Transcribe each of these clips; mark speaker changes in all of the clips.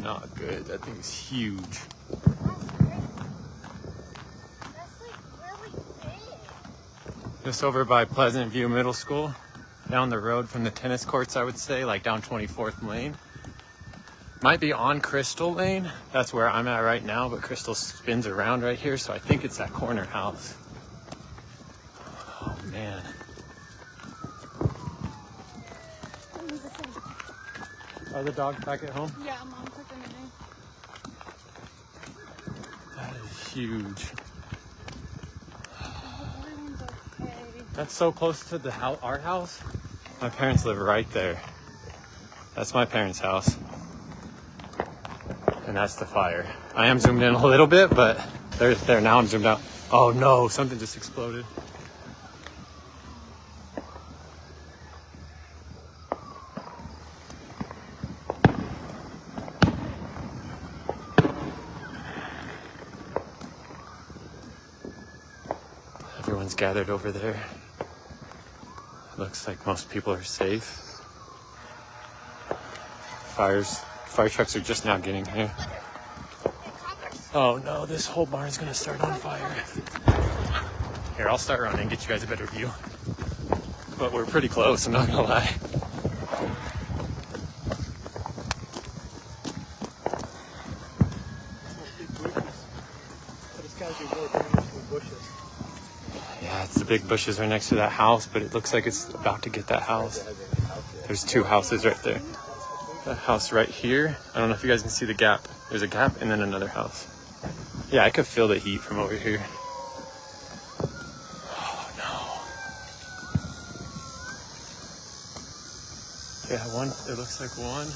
Speaker 1: not good. That thing's huge.
Speaker 2: That's like really big.
Speaker 1: Just over by Pleasant View Middle School. Down the road from the tennis courts, I would say, like down 24th Lane. Might be on Crystal Lane. That's where I'm at right now, but Crystal spins around right here, so I think it's that corner house. Oh, man. Are the dogs back at home?
Speaker 2: Yeah, Mom took them in.
Speaker 1: That is huge.
Speaker 2: Everyone's okay.
Speaker 1: That's so close to the house, our house. My parents live right there. That's my parents' house. And that's the fire. I am zoomed in a little bit, but there's there. Now I'm zoomed out. Oh no, something just exploded. Everyone's gathered over there. Looks like most people are safe. Fire trucks are just now getting here. Oh no, this whole barn's gonna start on fire. Here, I'll start running, get you guys a better view. But we're pretty close, I'm not gonna lie. Yeah, it's the big bushes right next to that house, but it looks like it's about to get that house. There's two houses right there. That house right here. I don't know if you guys can see the gap. There's a gap and then another house. Yeah, I could feel the heat from over here. Oh no. Yeah, it looks like one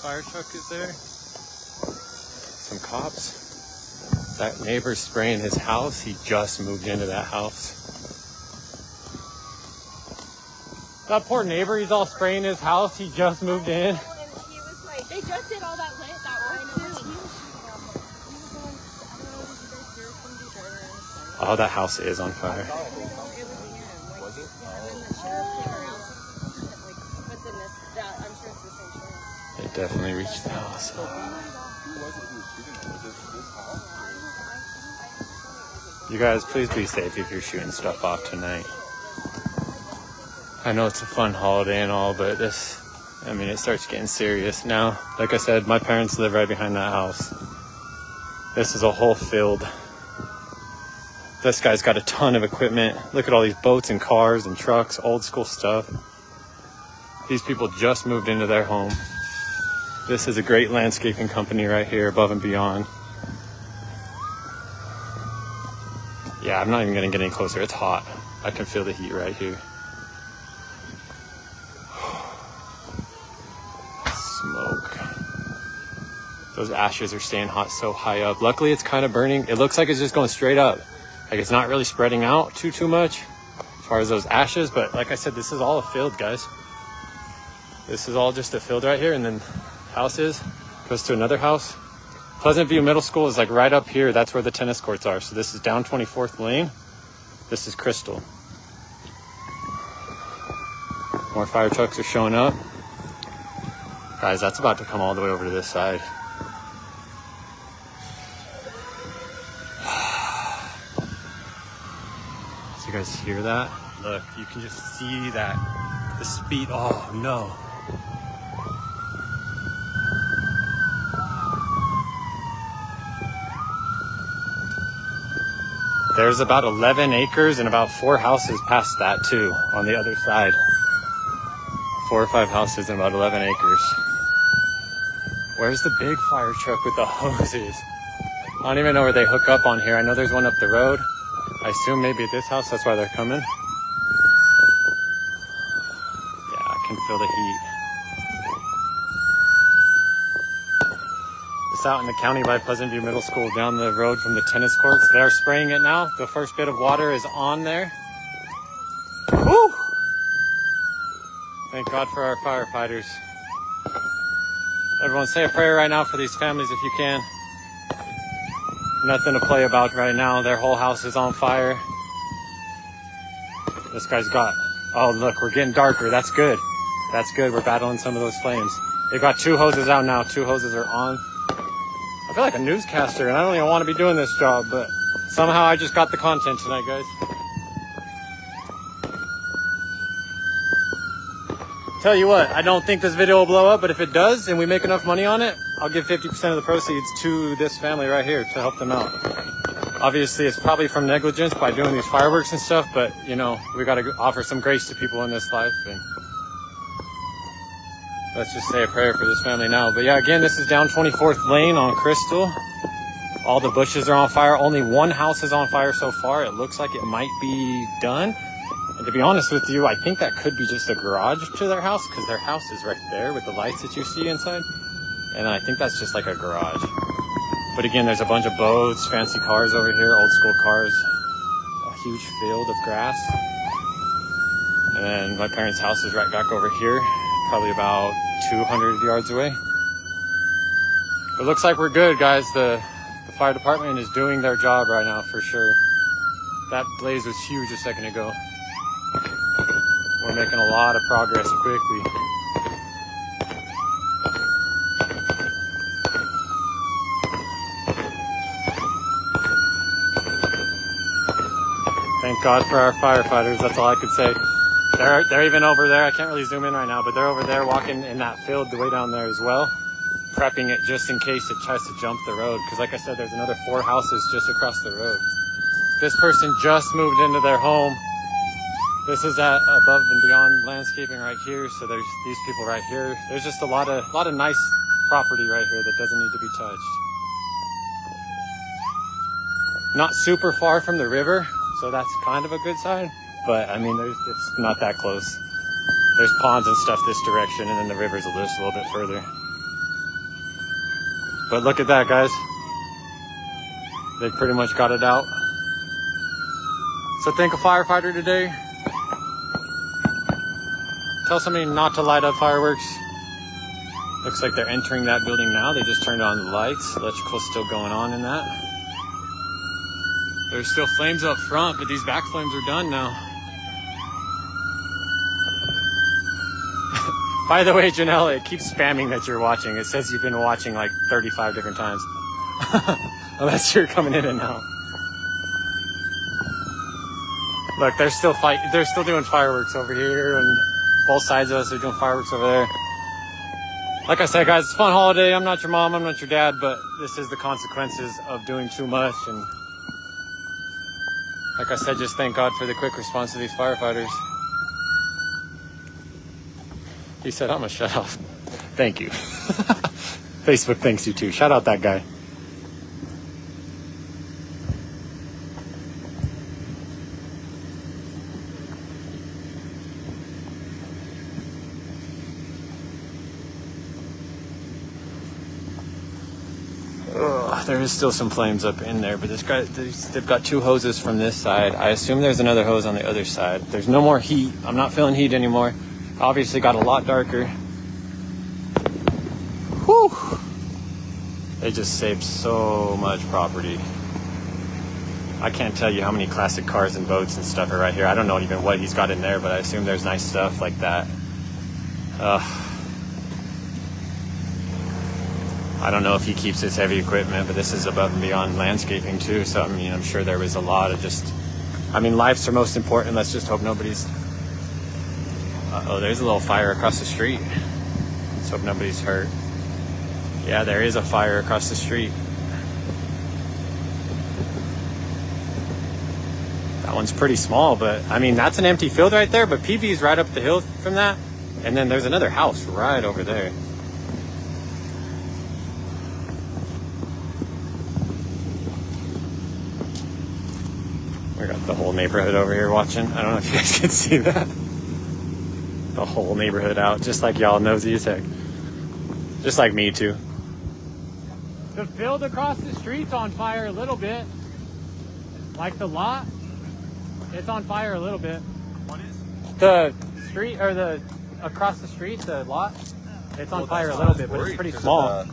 Speaker 1: fire truck is there. Some cops. That neighbor's spraying his house. He just moved into that house. That poor neighbor, he's all spraying his house. He just moved in.
Speaker 2: They just did all that lit that work too.
Speaker 1: Oh, that house is on fire. They definitely reached the house. You guys, please be safe if you're shooting stuff off tonight. I know it's a fun holiday and all, but it starts getting serious now. Like I said, my parents live right behind that house. This is a whole field. This guy's got a ton of equipment. Look at all these boats and cars and trucks, old school stuff. These people just moved into their home. This is a great landscaping company right here, Above and Beyond. Yeah, I'm not even gonna get any closer. It's hot. I can feel the heat right here. Smoke. Those ashes are staying hot so high up. Luckily, it's kind of burning. It looks like it's just going straight up. Like it's not really spreading out too much as far as those ashes. But like I said, this is all a field, guys. This is all just a field right here. And then houses goes to another house. Pleasant View Middle School is like right up here. That's where the tennis courts are. So this is down 24th Lane. This is Crystal. More fire trucks are showing up. Guys, that's about to come all the way over to this side. So you guys hear that? Look, you can just see that. The speed, oh no. There's about 11 acres and about 4 houses past that too, on the other side. 4 or 5 houses and about 11 acres. Where's the big fire truck with the hoses? I don't even know where they hook up on here. I know there's one up the road. I assume maybe at this house, that's why they're coming. Yeah, I can feel the heat. It's out in the county by Pleasant View Middle School, down the road from the tennis courts. They're spraying it now. The first bit of water is on there. Woo! Thank God for our firefighters. Everyone say a prayer right now for these families if you can. Nothing to play about right now. Their whole house is on fire. This guy's got, oh look, we're getting darker. That's good. That's good. We're battling some of those flames. They've got 2 hoses out now. 2 hoses are on. I feel like a newscaster, and I don't even want to be doing this job, but somehow I just got the content tonight, guys. Tell you what, I don't think this video will blow up, but if it does and we make enough money on it, I'll give 50% of the proceeds to this family right here to help them out. Obviously, it's probably from negligence by doing these fireworks and stuff, but you know, we got to offer some grace to people in this life, and let's just say a prayer for this family now. But yeah, again, this is down 24th Lane on Crystal. All the bushes are on fire. Only one house is on fire so far. It looks like it might be done. And to be honest with you, I think that could be just a garage to their house, because their house is right there with the lights that you see inside. And I think that's just like a garage. But again, there's a bunch of boats, fancy cars over here, old school cars, a huge field of grass. And then my parents' house is right back over here, probably about 200 yards away. It looks like we're good, guys. The fire department is doing their job right now for sure. That blaze was huge a second ago. We're making a lot of progress quickly. Thank God for our firefighters. That's all I could say. They're even over there. I can't really zoom in right now, but they're over there walking in that field the way down there as well, prepping it just in case it tries to jump the road. Because like I said, there's another 4 houses just across the road. This person just moved into their home. This is at Above and Beyond Landscaping right here. So there's these people right here. There's just a lot of nice property right here that doesn't need to be touched. Not super far from the river, so that's kind of a good sign. But I mean, it's not that close. There's ponds and stuff this direction, and then the river's just a little bit further. But look at that, guys. They pretty much got it out. So thank a firefighter today. Tell somebody not to light up fireworks. Looks like they're entering that building now. They just turned on the lights. Electrical's still going on in that. There's still flames up front, but these back flames are done now. By the way, Janelle, it keeps spamming that you're watching. It says you've been watching like 35 different times. Unless you're coming in and out. Look, they're still doing fireworks over here, and both sides of us are doing fireworks over there. Like I said, guys, it's a fun holiday. I'm not your mom, I'm not your dad, but this is the consequences of doing too much. And like I said, just thank God for the quick response to these firefighters. He said, I'm gonna shut off. Thank you. Facebook thanks you too. Shout out that guy. There is still some flames up in there, but they've got 2 hoses from this side. I assume there's another hose on the other side. There's no more heat. I'm not feeling heat anymore. Obviously got a lot darker. Whew. They just saved so much property. I can't tell you how many classic cars and boats and stuff are right here. I don't know even what he's got in there, but I assume there's nice stuff like that. I don't know if he keeps his heavy equipment, but this is Above and Beyond Landscaping too. So, I mean, I'm sure there was a lot of lives are most important. Let's just hope nobody's... Uh-oh, there's a little fire across the street. Let's hope nobody's hurt. Yeah, there is a fire across the street. That one's pretty small, but I mean, that's an empty field right there, but PV's right up the hill from that. And then there's another house right over there. We got the whole neighborhood over here watching. I don't know if you guys can see that. The whole neighborhood out, just like y'all nosy as heck. Just like me too. The field across the street's on fire a little bit. Like the lot, it's on fire a little bit. What is? The street, or across the street, the lot, it's on fire a little bit, but it's pretty small.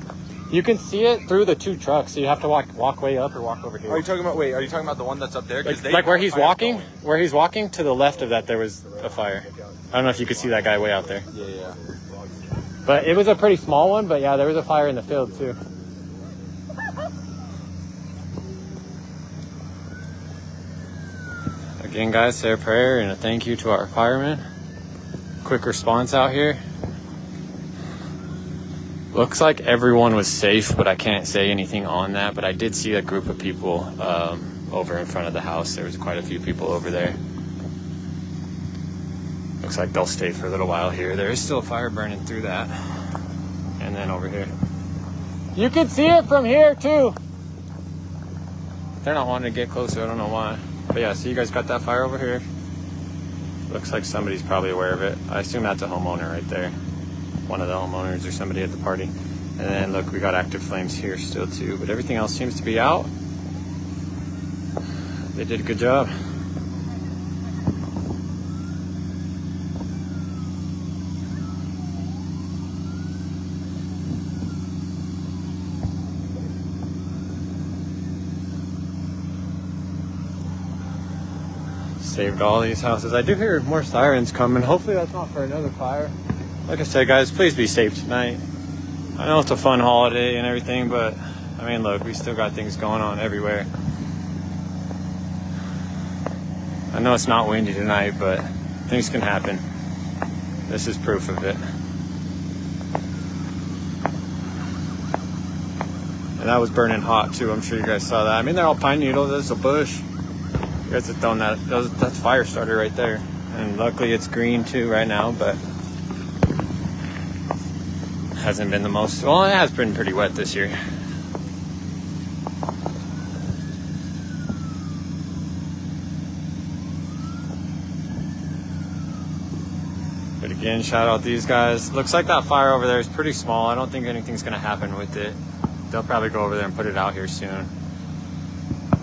Speaker 1: You can see it through the 2 trucks, so you have to walk way up or walk over here.
Speaker 3: Are you talking about the one that's up there?
Speaker 1: Like where he's walking? Where he's walking, to the left of that, there was a fire. I don't know if you could see that guy way out there.
Speaker 3: Yeah.
Speaker 1: But it was a pretty small one, but yeah, there was a fire in the field too. Again, guys, say a prayer and a thank you to our firemen. Quick response out here. Looks like everyone was safe, but I can't say anything on that. But I did see a group of people over in front of the house. There was quite a few people over there. Looks like they'll stay for a little while here. There is still a fire burning through that. And then over here. You can see it from here too. They're not wanting to get closer, I don't know why. But yeah, so you guys got that fire over here. Looks like somebody's probably aware of it. I assume that's a homeowner right there. One of the homeowners or somebody at the party. And then look, we got active flames here still too, but everything else seems to be out. They did a good job. Saved all these houses. I do hear more sirens coming. Hopefully that's not for another fire. Like I said, guys, please be safe tonight. I know it's a fun holiday and everything, but I mean, look, we still got things going on everywhere. I know it's not windy tonight, but things can happen. This is proof of it. And that was burning hot too. I'm sure you guys saw that. I mean, they're all pine needles. There's a bush. You guys have thrown that. That's fire starter right there. And luckily it's green too right now, but hasn't been the most. Well, it has been pretty wet this year. But again, shout out these guys. Looks like that fire over there is pretty small. I don't think anything's gonna happen with it. They'll probably go over there and put it out here soon.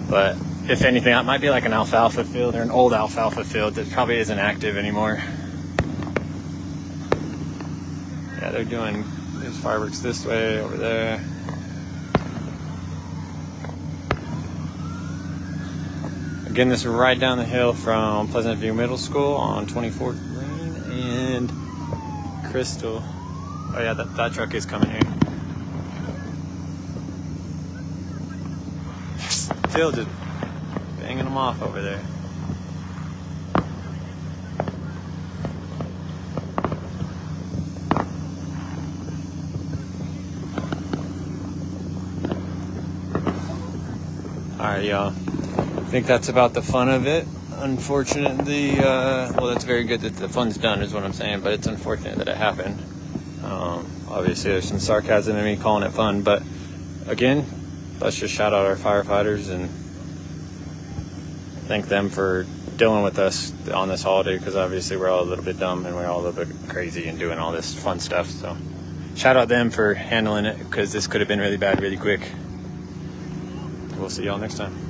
Speaker 1: But if anything, that might be like an alfalfa field or an old alfalfa field that probably isn't active anymore. Yeah, they're doing, there's fireworks this way, over there. Again, this is right down the hill from Pleasant View Middle School on 24th Lane and Crystal. Oh yeah, that truck is coming here. Still just banging them off over there. Alright, y'all. I think that's about the fun of it. Unfortunately, well, that's very good that the fun's done is what I'm saying, but it's unfortunate that it happened. Obviously, there's some sarcasm in me calling it fun, but again, let's just shout out our firefighters and thank them for dealing with us on this holiday, because obviously we're all a little bit dumb and we're all a little bit crazy and doing all this fun stuff. So shout out them for handling it, because this could have been really bad really quick. We'll see y'all next time.